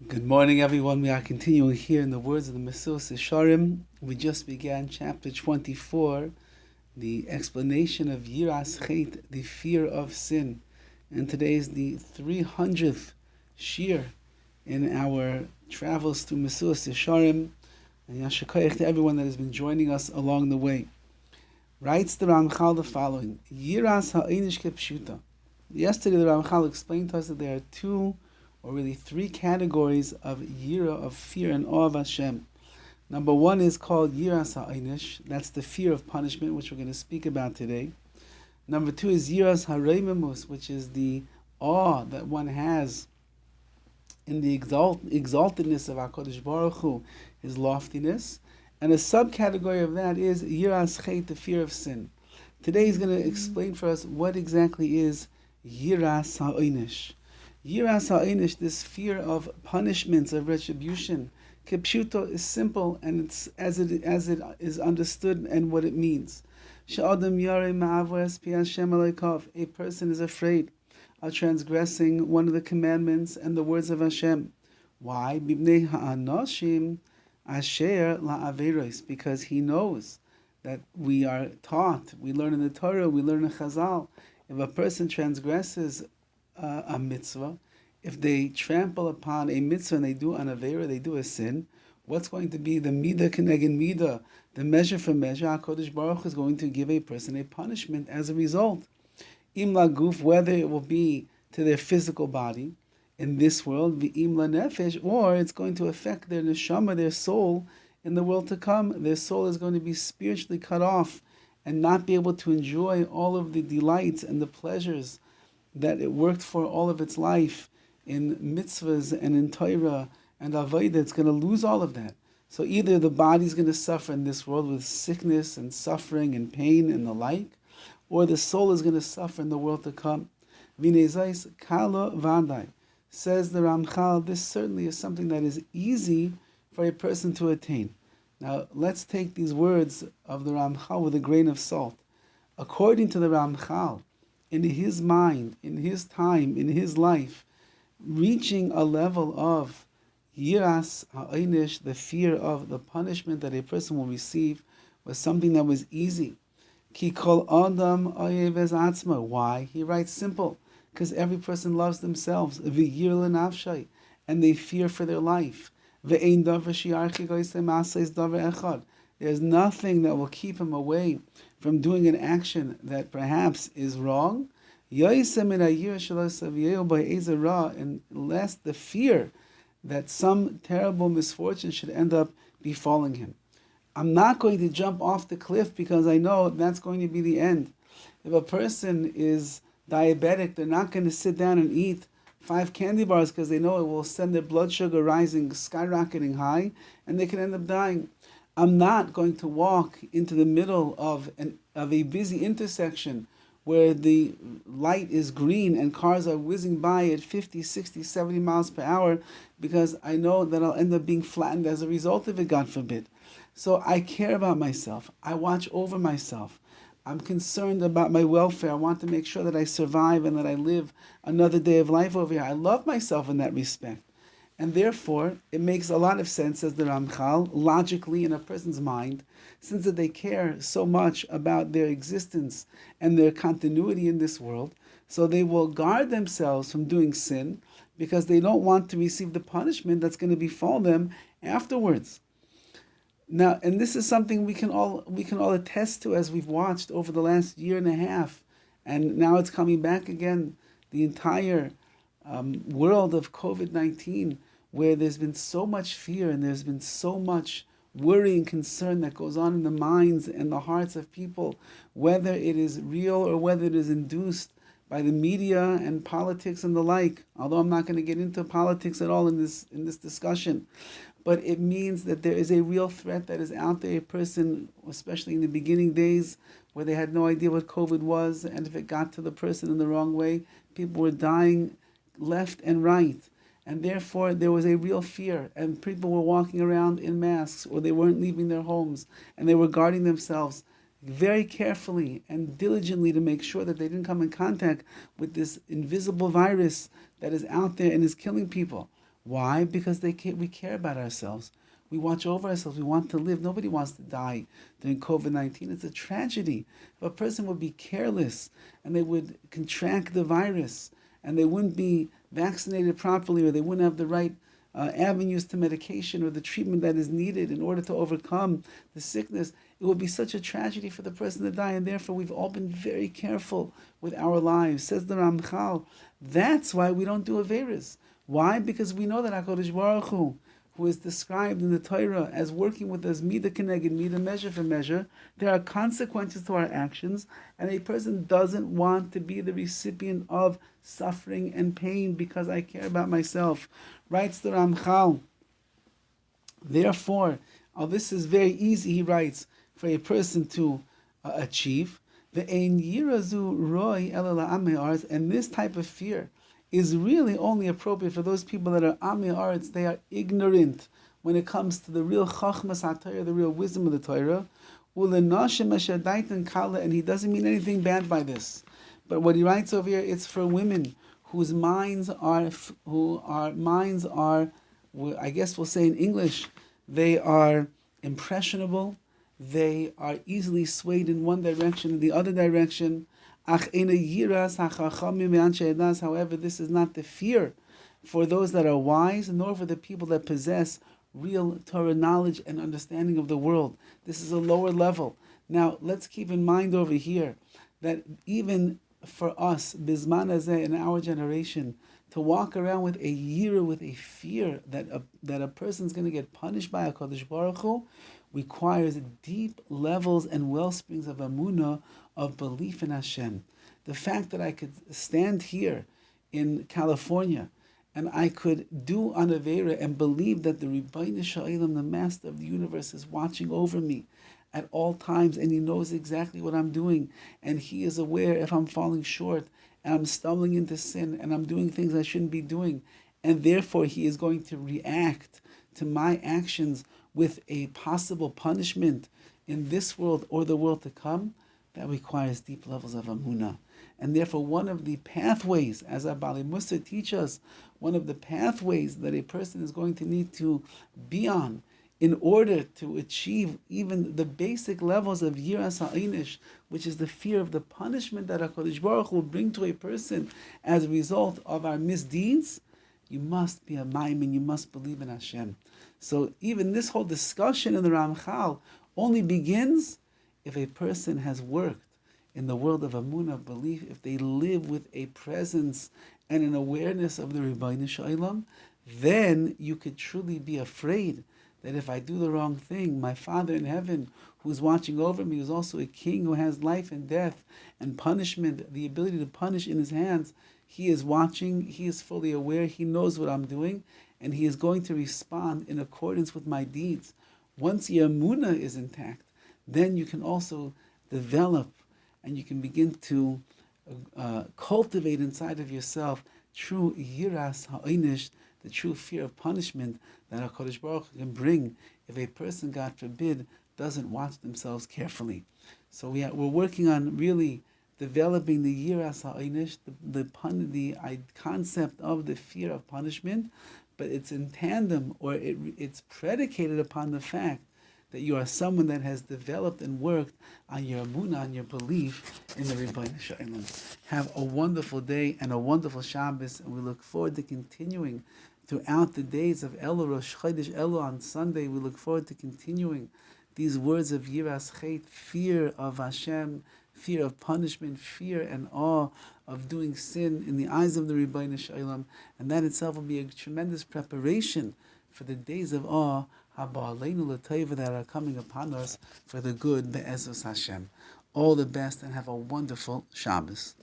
Good morning, everyone. We are continuing here in the words of the Mesillas Yesharim. We just began chapter 24, the explanation of Yiras Chet, the fear of sin. And today is the 300th shir in our travels through Mesillas Yesharim. And Yashakayach to everyone that has been joining us along the way. Writes the Ramchal the following: Yiras ha'inish kepshuta. Yesterday the Ramchal explained to us that there are two or really three categories of yira, of fear and awe of Hashem. Number one is called yiras ha'einish. That's the fear of punishment, which we're going to speak about today. Number two is yiras ha'reimemus, which is the awe that one has in the exaltedness of HaKadosh Baruch Hu, his loftiness. And a subcategory of that is yiras chet, the fear of sin. Today he's going to explain for us what exactly is yiras ha'einish. Yiras ha'einish, this fear of punishments, of retribution, kipshuto, is simple, and it's as it is understood and what it means. She'adam yarei ma'avos pi Hashem aleikav. A person is afraid of transgressing one of the commandments and the words of Hashem. Why? Bibnei ha'anoshim asher la'averos, because he knows that we are taught, we learn in the Torah, we learn in Chazal, if a person transgresses a mitzvah, if they trample upon a mitzvah and they do an avera, they do a sin, what's going to be the midah keneged midah, the measure for measure? HaKadosh Baruch Hu is going to give a person a punishment as a result. Im laguf, whether it will be to their physical body in this world, v'im lanefesh, or it's going to affect their neshama, their soul, in the world to come. Their soul is going to be spiritually cut off and not be able to enjoy all of the delights and the pleasures that it worked for all of its life in mitzvahs and in Torah and avodah. It's going to lose all of that. So either the body's going to suffer in this world with sickness and suffering and pain and the like, or the soul is going to suffer in the world to come. Vinezais kala vadai, says the Ramchal, this certainly is something that is easy for a person to attain. Now let's take these words of the Ramchal with a grain of salt. According to the Ramchal, in his mind, in his time, in his life, reaching a level of yiras ha'einish, the fear of the punishment that a person will receive, was something that was easy. Ki kol adam oyev ez atzma. Why? He writes simple, because every person loves themselves. V'yir lenafshay, and they fear for their life. Ve'ein davar shi'archi goyse ma'aseh davar echad. There's nothing that will keep him away from doing an action that perhaps is wrong, unless the fear that some terrible misfortune should end up befalling him. I'm not going to jump off the cliff because I know that's going to be the end. If a person is diabetic, they're not going to sit down and eat 5 candy bars because they know it will send their blood sugar rising, skyrocketing high, and they can end up dying. I'm not going to walk into the middle of a busy intersection where the light is green and cars are whizzing by at 50, 60, 70 miles per hour because I know that I'll end up being flattened as a result of it, God forbid. So I care about myself. I watch over myself. I'm concerned about my welfare. I want to make sure that I survive and that I live another day of life over here. I love myself in that respect. And therefore, it makes a lot of sense, as the Ramchal, logically in a person's mind, since that they care so much about their existence and their continuity in this world, so they will guard themselves from doing sin because they don't want to receive the punishment that's going to befall them afterwards. Now, and this is something we can all attest to as we've watched over the last year and a half, and now it's coming back again, the entire world of COVID-19, where there's been so much fear and there's been so much worry and concern that goes on in the minds and the hearts of people, whether it is real or whether it is induced by the media and politics and the like. Although I'm not going to get into politics at all in this discussion, but it means that there is a real threat that is out there. A person, especially in the beginning days where they had no idea what COVID was, and if it got to the person in the wrong way, people were dying left and right. And therefore, there was a real fear, and people were walking around in masks, or they weren't leaving their homes, and they were guarding themselves very carefully and diligently to make sure that they didn't come in contact with this invisible virus that is out there and is killing people. Why? Because we care about ourselves. We watch over ourselves. We want to live. Nobody wants to die during COVID-19. It's a tragedy. If a person would be careless and they would contract the virus and they wouldn't be vaccinated properly, or they wouldn't have the right avenues to medication or the treatment that is needed in order to overcome the sickness, it would be such a tragedy for the person to die. And therefore, we've all been very careful with our lives. Says the Ramchal, that's why we don't do Averis. Why? Because we know that HaKadosh Baruch Hu, who is described in the Torah as working with us midah keneged midah, measure for measure, there are consequences to our actions, and a person doesn't want to be the recipient of suffering and pain because I care about myself. Writes the Ramchal, therefore, this is very easy, he writes, for a person to achieve. And this type of fear is really only appropriate for those people that are Amei Haaretz. They are ignorant when it comes to the real Chachmas HaTorah, the real wisdom of the Torah. And he doesn't mean anything bad by this. But what he writes over here, it's for women whose minds are, I guess we'll say in English, they are impressionable, they are easily swayed in one direction and the other direction. However, this is not the fear for those that are wise, nor for the people that possess real Torah knowledge and understanding of the world. This is a lower level. Now, let's keep in mind over here that even for us, Bizman Hazeh, in our generation, to walk around with a yira, with a fear that a person's going to get punished by HaKadosh Baruch Hu, requires deep levels and well springs of amunah, of belief in Hashem. The fact that I could stand here in California and I could do an Aveira and believe that the Ribbono Shel Olam, the Master of the universe, is watching over me at all times, and he knows exactly what I'm doing, and he is aware if I'm falling short and I'm stumbling into sin and I'm doing things I shouldn't be doing, and therefore he is going to react to my actions with a possible punishment in this world or the world to come. That requires deep levels of amunah. And therefore one of the pathways, as our Bali Musa teach us, one of the pathways that a person is going to need to be on in order to achieve even the basic levels of Yiras HaEinish, which is the fear of the punishment that HaKadosh Baruch Hu will bring to a person as a result of our misdeeds, you must be a Maimin, you must believe in Hashem. So even this whole discussion in the Ramchal only begins if a person has worked in the world of Amunah, of belief, if they live with a presence and an awareness of the Ribbono Shel Olam, then you could truly be afraid that if I do the wrong thing, my Father in heaven, who's watching over me, who's also a king who has life and death and punishment, the ability to punish in his hands, he is watching, he is fully aware, he knows what I'm doing, and he is going to respond in accordance with my deeds. Once your emunah is intact, then you can also develop and you can begin to cultivate inside of yourself true yiras ha'inish, the true fear of punishment that HaKadosh Baruch Hu can bring if a person, God forbid, doesn't watch themselves carefully. So we're working on really developing the yiras ha'inish, the concept of the fear of punishment, but it's in tandem, or it's predicated upon the fact that you are someone that has developed and worked on your emunah, on your belief in the Ribbono Shel Olam. Have a wonderful day and a wonderful Shabbos, and we look forward to continuing throughout the days of Elul, Rosh Chodesh Elul on Sunday. We look forward to continuing these words of Yiras Chet, fear of Hashem, fear of punishment, fear and awe of doing sin in the eyes of the Ribbono Shel Olam, and that itself will be a tremendous preparation for the days of awe that are coming upon us for the good, Be'ezus Hashem. All the best and have a wonderful Shabbos.